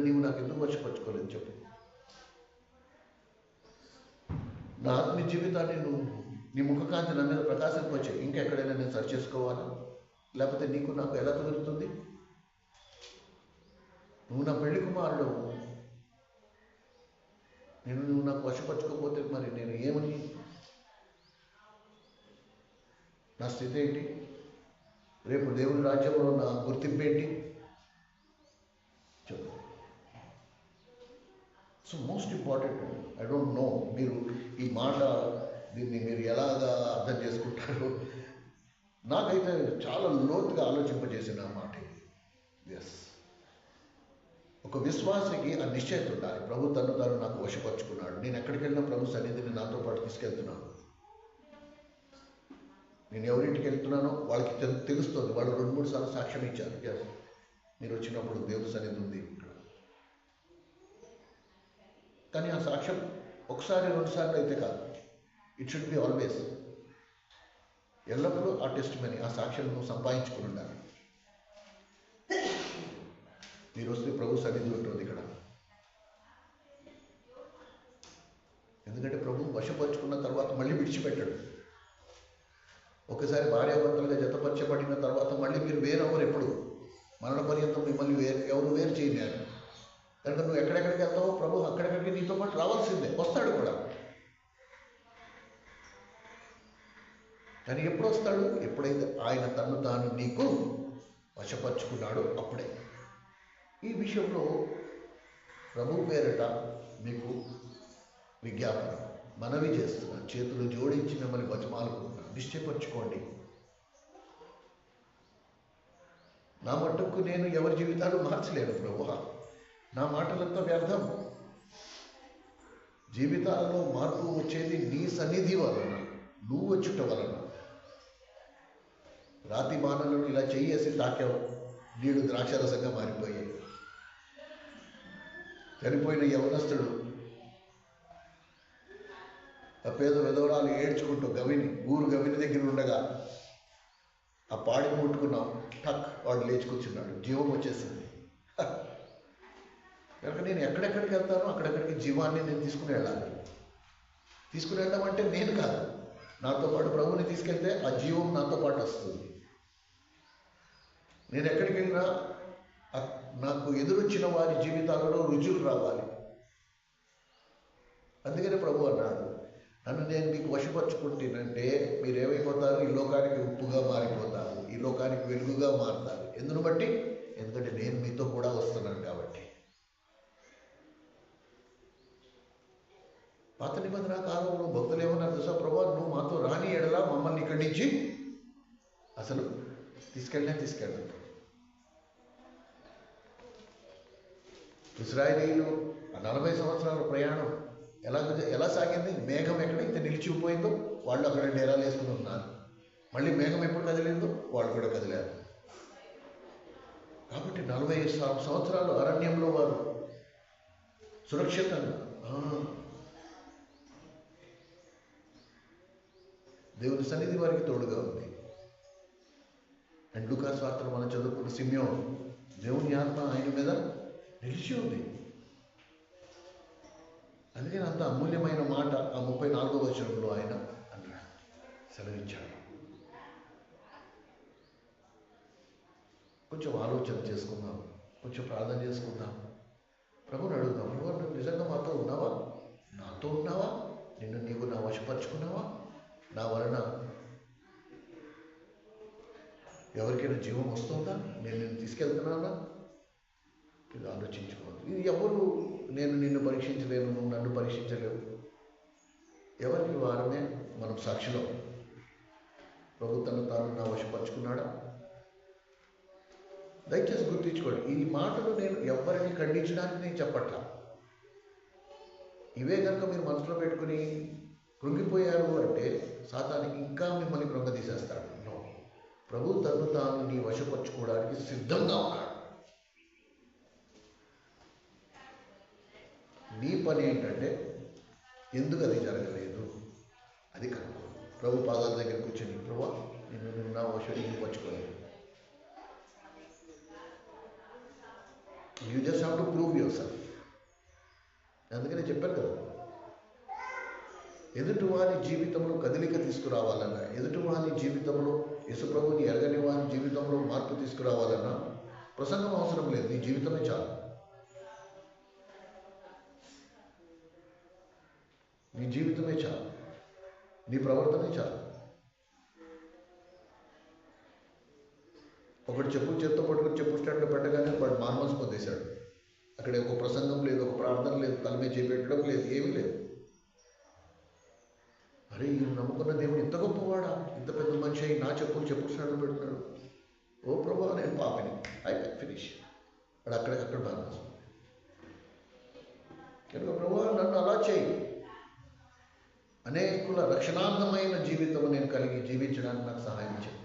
నీవు నాకు ఎందుకు వశపరుచుకోలేదు చెప్పు. నా ఆత్మీయ జీవితాన్ని నువ్వు నీ ముఖకాంతి నా మీద ప్రకాశింపొచ్చాయి. ఇంకెక్కడైనా నేను సరి చేసుకోవాలా? లేకపోతే నీకు నాకు ఎలా కుదురుతుంది? నువ్వు నా పెళ్లి కుమారుడు, నువ్వు నాకు వశపరచుకోకపోతే మరి నేను ఏమని, నా స్థితి ఏంటి? రేపు దేవుని రాజ్యంలో నా గుర్తింపు ఏంటి చెప్పు. So most important, I don't know మీరు ఈ మాట దీన్ని మీరు ఎలాగా అర్థం చేసుకుంటారో. నాకైతే చాలా లోతుగా ఆలోచింపజేసిన మాట ఇది. ఎస్, ఒక విశ్వాసికి ఆ నిశ్చయిత ఉండాలి. ప్రభు తను నాకు వశపరుచుకున్నాడు, నేను ఎక్కడికి వెళ్ళినా ప్రభు సన్నిధిని నాతో పాటు తీసుకెళ్తున్నాను. నేను ఎవరింటికి వెళ్తున్నానో వాళ్ళకి తెలుస్తుంది. వాళ్ళు 2-3 సార్లు సాక్ష్యం ఇచ్చారు, ఎస్ మీరు వచ్చినప్పుడు దేవుని సన్నిధి ఉంది ఇక్కడ. కానీ ఆ సాక్ష్యం ఒకసారి 2 సార్లు అయితే కాదు, ఇట్ షుడ్ బి ఆల్వేస్. ఎల్లప్పుడూ ఆ టెస్ట్ మనీ, ఆ సాక్ష్యం నువ్వు సంపాదించుకుని ఉండాలి. మీరు వస్తే ప్రభు సన్నిధి ఉంటుంది ఇక్కడ. ఎందుకంటే ప్రభు వశపరుచుకున్న తర్వాత మళ్ళీ విడిచిపెట్టాడు. ఒకసారి భార్యాభర్తలుగా జతపరచబడిన తర్వాత మళ్ళీ మీరు వేరవ్వరు. ఎప్పుడు మరణ పర్యంతం మిమ్మల్ని ఎవరు వేరు చేయలేరు. కనుక నువ్వు ఎక్కడెక్కడికి వెళ్తావో ప్రభు అక్కడెక్కడికి నీతో పాటు రావాల్సిందే, వస్తాడు కూడా. కానీ ఎప్పుడు వస్తాడు? ఎప్పుడైతే ఆయన తను తాను నీకు వశపరుచుకున్నాడో అప్పుడే. ఈ విషయంలో ప్రభు పేరట మీకు విజ్ఞాపన మనవి చేస్తున్నా, చేతులు జోడించి మిమ్మల్ని బతిమాలుకుంటున్నా, నిశ్చయపరచుకోండి. నా మట్టుకు నేను ఎవరి జీవితాలు మార్చలేను ప్రభువా, నా మాటలంతా వ్యర్థం. జీవితాలలో మార్పు వచ్చేది నీ సన్నిధి వలన, నువ్వు వచ్చుట వలన. రాతి బాణలను ఇలా చెయ్యేసి తాకావు, నీడు ద్రాక్షరసంగా మారిపోయాయి. చనిపోయిన యవనస్తుడు, ఆ పేద విధవరాలు ఏడ్చుకుంటూ ఊరు గవిని దగ్గర ఉండగా ఆ పాడిని ముట్టుకున్నాం, టక్ వాడు లేచి కూర్చున్నాడు, జీవం వచ్చేసింది. కనుక నేను ఎక్కడెక్కడికి వెళ్తానో అక్కడెక్కడికి జీవాన్ని నేను తీసుకుని వెళ్ళాలి. తీసుకుని వెళ్ళడం అంటే నేను కాదు, నాతో పాటు ప్రభువుని తీసుకెళ్తే ఆ జీవం నాతో పాటు వస్తుంది. నేను ఎక్కడికి వెళ్ళినా నాకు ఎదురొచ్చిన వారి జీవితాలలో రుజువులు రావాలి. అందుకనే ప్రభు అన్నాడు, నన్ను నేను మీకు వశపరుచుకుంటేనంటే మీరేమైపోతారు? ఈ లోకానికి ఉప్పుగా మారిపోతారు, ఈ లోకానికి వెలుగుగా మారుతారు. ఎందును బట్టి? ఎందుకంటే నేను మీతో కూడా వస్తున్నాను కాబట్టి. పాత నిబంధన కాలంలో భక్తులు ఏమన్నారు తెలుసా? ప్రభు నువ్వు మాతో రాని ఎడలా మమ్మల్ని ఇక్కడి నుంచి అసలు తీసుకెళ్ళదు. ఇశ్రాయేలీయులు 40 సంవత్సరాల ప్రయాణం ఎలా సాగింది? మేఘం ఎక్కడైతే నిలిచిపోయిందో వాళ్ళు అక్కడ డేరాలు వేసుకుని ఉన్నారు. మళ్ళీ మేఘం ఎప్పుడు కదిలిందో వాళ్ళు కూడా కదిలారు. కాబట్టి 40 సంవత్సరాలు అరణ్యంలో వారు సురక్షితంగా. దేవుని సన్నిధి వారికి తోడుగా ఉంది. అండ్ లూకాసు వార్తలో మనం చదువుకున్న సిమ్యోను, దేవుని ఆత్మ ఆయన మీద నిలిచి ఉంది. అందుకని అంత అమూల్యమైన మాట ఆ 34వ వచనంలో ఆయన అన్నాడు, సెలవిచ్చాడు. కొంచెం ఆలోచన చేసుకుందాం, కొంచెం ప్రార్థన చేసుకుందాం, ప్రభుని అడుగుదాం. ప్రభు, నువ్వు నిజంగా మాతో ఉన్నావా? నాతో ఉన్నావా? నీవు నా వశపరుచుకున్నావా? నా వలన ఎవరికైనా జీవం వస్తుందా? నేను నిన్ను తీసుకెళ్తున్నానా? ఇది ఆలోచించుకోవాలి. ఇది ఎవరు, నేను నిన్ను పరీక్షించలేను, నువ్వు నన్ను పరీక్షించలేవు. ఎవరికి వారమే మనం సాక్షిలో. ప్రభు తను తాను నా వశపరుచుకున్నాడా? దయచేసి గుర్తించుకోండి, ఈ మాటలు నేను ఎవరిని ఖండించడానికి నేను చెప్పట్లా. ఇవే కనుక మీరు మనసులో పెట్టుకుని కృంగిపోయారు అంటే సాతానికి ఇంకా మిమ్మల్ని కృంగదీసేస్తాడు. నో, ప్రభు తను తాను నీ వశపరుచుకోవడానికి సిద్ధంగా ఉన్నాడు. నీ పని ఏంటంటే ఎందుకు అది జరగలేదు అది కనుక్కో. ప్రభు పాదాల దగ్గర కూర్చొని, ప్రభు నిన్ను నా వశం పరుచుకోలేదు. You just have to prove yourself. అందుకనే చెప్పాను కదా, ఎదుటివారి జీవితంలో కదలిక తీసుకురావాలన్నా, ఎదుటివారి జీవితంలో యేసుప్రభుని ఎరగని వారి జీవితంలో మార్పు తీసుకురావాలన్నా ప్రసంగం అవసరం లేదు, నీ జీవితమే చాలు. నీ జీవితమే చాలు, నీ ప్రవర్తనే చాలు. ఒకటి చెప్పులు చేత్తో పట్టుకుని చెప్పు స్టాండ్లో పెట్టగానే వాడు మార్మల్స్ పొందేశాడు. అక్కడ ఒక ప్రసంగం లేదు, ఒక ప్రార్థన లేదు, తల మీద చేపెట్టడం లేదు, ఏమీ లేదు. అరే, ఈయన నమ్ముకున్న దేవుడు ఇంత గొప్పవాడా, ఇంత పెద్ద మనిషి అయి నా చెప్పు స్టాండ్లో పెడుతున్నాడు. ఓ ప్రభా, నేను పాపని, అయిపోయి ఫినిష్. వాడు అక్కడ మార్మల్స్. కనుక ప్రభా నన్ను అలా చేయి, అనేకుల రక్షణార్థమైన జీవితం నేను కలిగి జీవించడానికి నాకు సహాయం చేయి.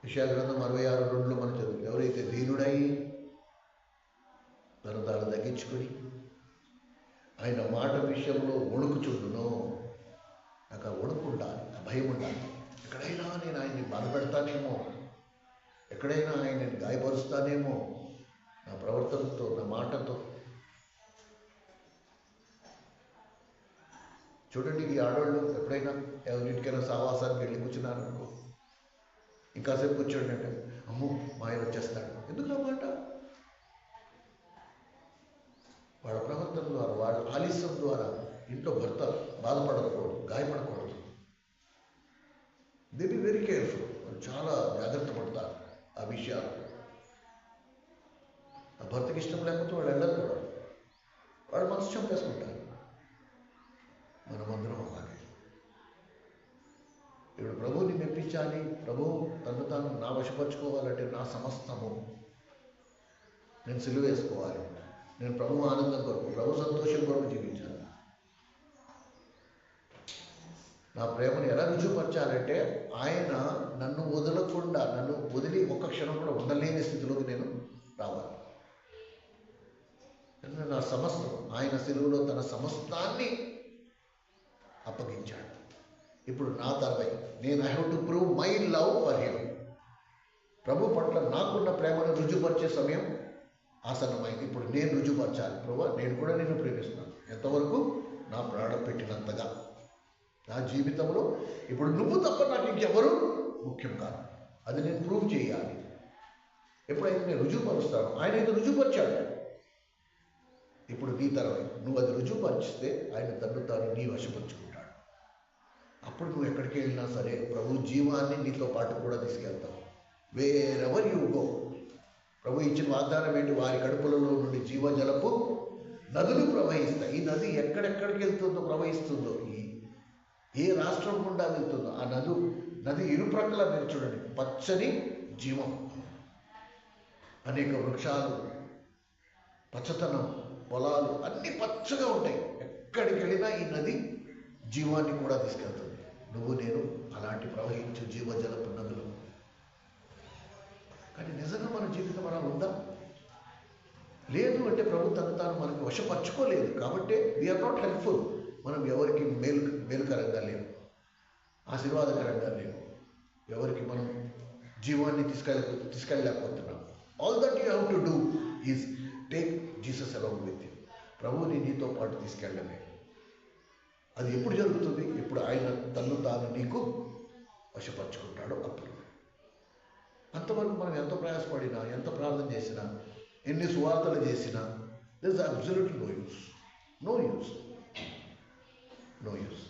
యెషయా గ్రంథం 66:2 మనం చదువు, ఎవరైతే దీనుడై తను తాను తగ్గించుకొని ఆయన మాట విషయంలో వణుకుచుండునో, నాకు ఆ వణుకు ఉండాలి, ఆ భయం ఉండాలి. ఎక్కడైనా నేను ఆయన్ని బాధపెడతానేమో, ఎక్కడైనా ఆయన్ని గాయపరుస్తానేమో నా ప్రవర్తనతో, నా మాటతో. చూడండి, ఈ ఆడవాళ్ళు ఎప్పుడైనా ఎవరింటికైనా సావాసానికి వెళ్ళి కూర్చున్నారనుకో, ఇంకాసేపు కూర్చోండి అంటే, అమ్మో మా ఆయన వచ్చేస్తాడు. ఎందుకు అన్నమాట? వాళ్ళ ప్రవర్తన ద్వారా, వాళ్ళ ఆలస్యం ద్వారా ఇంట్లో భర్త బాధపడకూడదు, గాయపడకూడదు. They be very careful. వాళ్ళు చాలా జాగ్రత్త పడతారు ఆ విషయాలు. ఆ భర్తకి ఇష్టం లేకపోతే వాళ్ళు వెళ్ళరు కూడా, వాళ్ళు మనసు చంపేసుకుంటారు. మనమందరం అలాగే. ఇప్పుడు ప్రభువుని మెప్పించాలి, ప్రభువు తను తాను నా వశపరుచుకోవాలంటే నా సమస్తము నేను సిలువ వేసుకోవాలి. నేను ప్రభు ఆనందం కొరకు, ప్రభు సంతోషం కొరకు జీవించాలి. నా ప్రేమను ఎలా రుజువుపరచాలంటే ఆయన నన్ను వదలకుండా, నన్ను వదిలి ఒక్క క్షణం కూడా ఉండలేని స్థితిలోకి నేను రావాలి. నా సమస్తం ఆయన సిలువలో తన సమస్తాన్ని అప్పగించాడు. ఇప్పుడు నా తరవై నేను I have to prove my love for him. ప్రభు పట్ల నాకున్న ప్రేమను రుజువుపరిచే సమయం ఆసన్నమైంది. ఇప్పుడు నేను రుజువుపరచాలి. ప్రభు, నేను కూడా నిన్ను ప్రేమిస్తున్నాను, ఎంతవరకు నా ప్రాణం పెట్టినంతగా. నా జీవితంలో ఇప్పుడు నువ్వు తప్ప నాకు ఇంకెవరు ముఖ్యం కాదు. అది నేను ప్రూవ్ చేయాలి. ఎప్పుడైతే నేను రుజువుపరుస్తాను, ఆయన అయితే రుజువుపరిచాడు. ఇప్పుడు నీ తరవై నువ్వు అది రుజువుపరిచితే ఆయన తను తాను నీ వశపరుచుకుంటాడు. అప్పుడు నువ్వు ఎక్కడికి వెళ్ళినా సరే ప్రభు జీవాన్ని నీతో పాటు కూడా తీసుకెళ్తావు. వేరెవర్ యు గో, ప్రభు ఇచ్చిన వాగ్దానం ఏంటి? వారి కడుపులలో నుండి జీవజలపు నదులు ప్రవహిస్తాయి. ఈ నది ఎక్కడెక్కడికి వెళ్తుందో, ప్రవహిస్తుందో, ఏ రాష్ట్రం గుండా వెళ్తుందో ఆ నది ఇరుప్రక్కల మీరు చూడండి, పచ్చని జీవం, అనేక వృక్షాలు, పచ్చతనం, పొలాలు అన్నీ పచ్చగా ఉంటాయి. ఎక్కడికి వెళ్ళినా ఈ నది జీవాన్ని కూడా తీసుకెళ్తుంది. నువ్వు నేను అలాంటి ప్రవహించు జీవజలపు నదులు. కానీ నిజంగా మన జీవితం అలా ఉందా? లేదు అంటే ప్రభు తను తాను మనకి వశపరచుకోలేదు. కాబట్టి వీఆర్ నాట్ హెల్ప్ఫుల్. మనం ఎవరికి మేలుకరంగా లేము, ఆశీర్వాదకరంగా లేము, ఎవరికి మనం జీవాన్ని తీసుకెళ్ళలేకపోతున్నాం. All that you have to do is take Jesus along with you. ప్రభువుని నీతో పాటు తీసుకెళ్ళడమే. అది ఎప్పుడు జరుగుతుంది? ఎప్పుడు ఆయన తన్ను తాను నీకు వశపరుచుకుంటాడో అప్పుడు. అంతవరకు మనం ఎంత ప్రయాసపడినా, ఎంత ప్రార్థన చేసినా, ఎన్ని సువార్తలు చేసినా there is absolutely no use. No use, no use.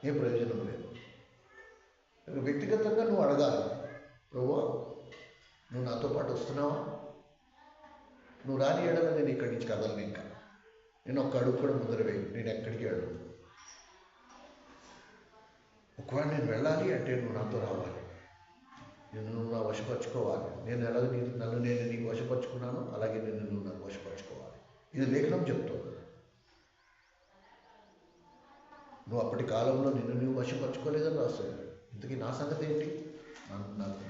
ఏ ప్రయోజనం లేదు. వ్యక్తిగతంగా నువ్వు అడగాలి, ప్రభువా నువ్వు నాతో పాటు వస్తున్నావా? నువ్వు రాని ఏడల నేను ఇక్కడి నుంచి కదలను. ఇంకా నేను ఒక్క అడుగు కూడా ముందర వేయి, నేను ఎక్కడికి వెళ్ళను. ఒకవేళ నేను వెళ్ళాలి అంటే నువ్వు నాతో రావాలి, నువ్వు నా వశపరచుకోవాలి. నన్ను నేను నీకు వశపరుచుకున్నాను, అలాగే నువ్వు నాకు వశపరుచుకోవాలి. ఇది లేఖనం చెప్తుంది. నువ్వు అప్పటి కాలంలో నువ్వు వశపరుచుకోలేదని రాస్తాడు. ఇంతకీ నా సంగతి ఏంటి?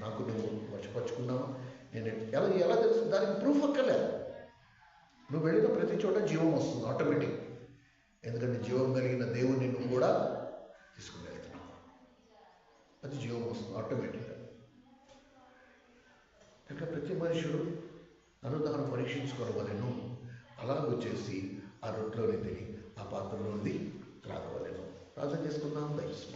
నాకు నువ్వు వశపరుచుకున్నావా? నేను ఎలా తెలుసు? దానికి ప్రూఫ్ అక్కర్లే. నువ్వు వెళ్ళిన ప్రతి చోట జీవం వస్తుంది ఆటోమేటిక్. ఎందుకంటే జీవం కలిగిన దేవుణ్ణి నువ్వు కూడా తీసుకుని వెళ్తున్నావు. అది జీవం వస్తుంది ఆటోమేటిక్గా. కనుక ప్రతి మనుషుడు అనుదానం పరీక్షించుకోవలేను. అలా వచ్చేసి ఆ రొట్టెలోని తిని ఆ పాత్రలోని త్రాగవలేను. ప్రార్థన చేసుకుందాం. దయచేసి